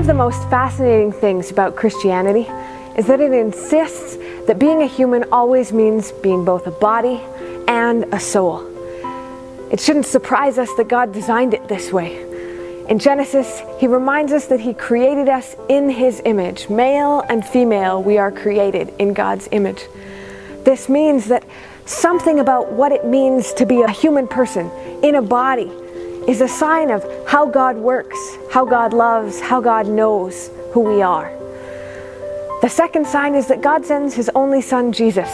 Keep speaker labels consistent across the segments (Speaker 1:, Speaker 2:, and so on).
Speaker 1: of the most fascinating things about Christianity is that it insists that being a human always means being both a body and a soul. It shouldn't surprise us that God designed it this way. In Genesis, He reminds us that He created us in His image. Male and female, we are created in God's image. This means that something about what it means to be a human person in a body is a sign of how God works, how God loves, how God knows who we are. The second sign is that God sends His only Son, Jesus,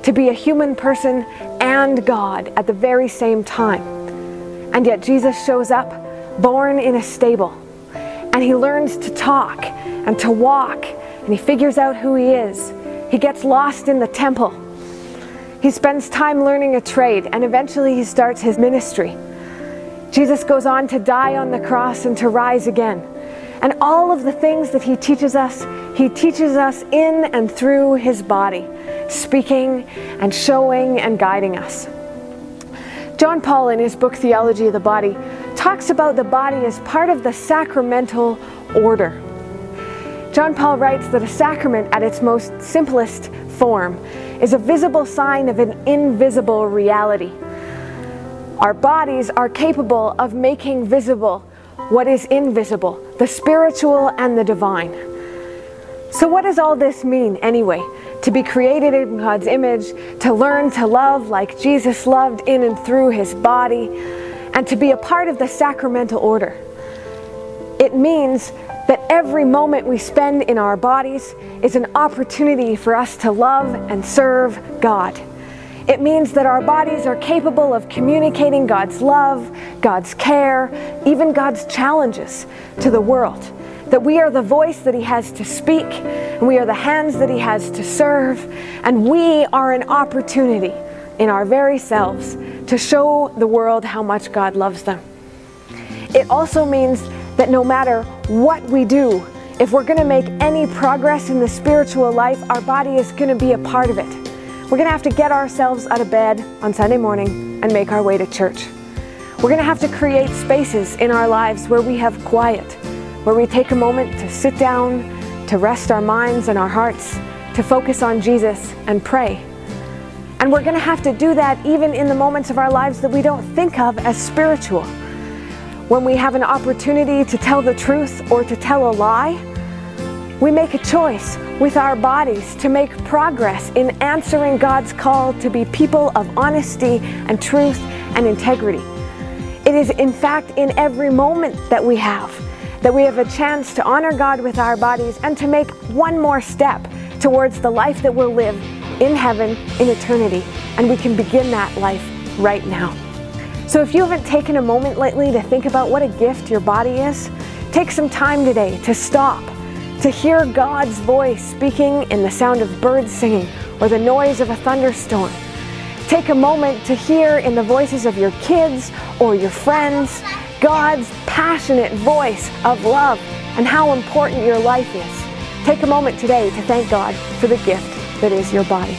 Speaker 1: to be a human person and God at the very same time. And yet Jesus shows up, born in a stable, and He learns to talk and to walk, and He figures out who He is. He gets lost in the temple. He spends time learning a trade, and eventually He starts His ministry. Jesus goes on to die on the cross and to rise again. And all of the things that He teaches us in and through His body, speaking and showing and guiding us. John Paul, in his book Theology of the Body, talks about the body as part of the sacramental order. John Paul writes that a sacrament at its most simplest form is a visible sign of an invisible reality. Our bodies are capable of making visible what is invisible, the spiritual and the divine. So what does all this mean anyway? To be created in God's image, to learn to love like Jesus loved in and through His body, and to be a part of the sacramental order. It means that every moment we spend in our bodies is an opportunity for us to love and serve God. It means that our bodies are capable of communicating God's love, God's care, even God's challenges to the world. That we are the voice that He has to speak, and we are the hands that He has to serve, and we are an opportunity in our very selves to show the world how much God loves them. It also means that no matter what we do, if we're going to make any progress in the spiritual life, our body is going to be a part of it. We're going to have to get ourselves out of bed on Sunday morning and make our way to church. We're going to have to create spaces in our lives where we have quiet, where we take a moment to sit down, to rest our minds and our hearts, to focus on Jesus and pray. And we're going to have to do that even in the moments of our lives that we don't think of as spiritual. When we have an opportunity to tell the truth or to tell a lie, we make a choice with our bodies to make progress in answering God's call to be people of honesty and truth and integrity. It is in fact in every moment that we have a chance to honor God with our bodies and to make one more step towards the life that we'll live in heaven in eternity. And we can begin that life right now. So if you haven't taken a moment lately to think about what a gift your body is, take some time today to stop, to hear God's voice speaking in the sound of birds singing or the noise of a thunderstorm. Take a moment to hear in the voices of your kids or your friends God's passionate voice of love and how important your life is. Take a moment today to thank God for the gift that is your body.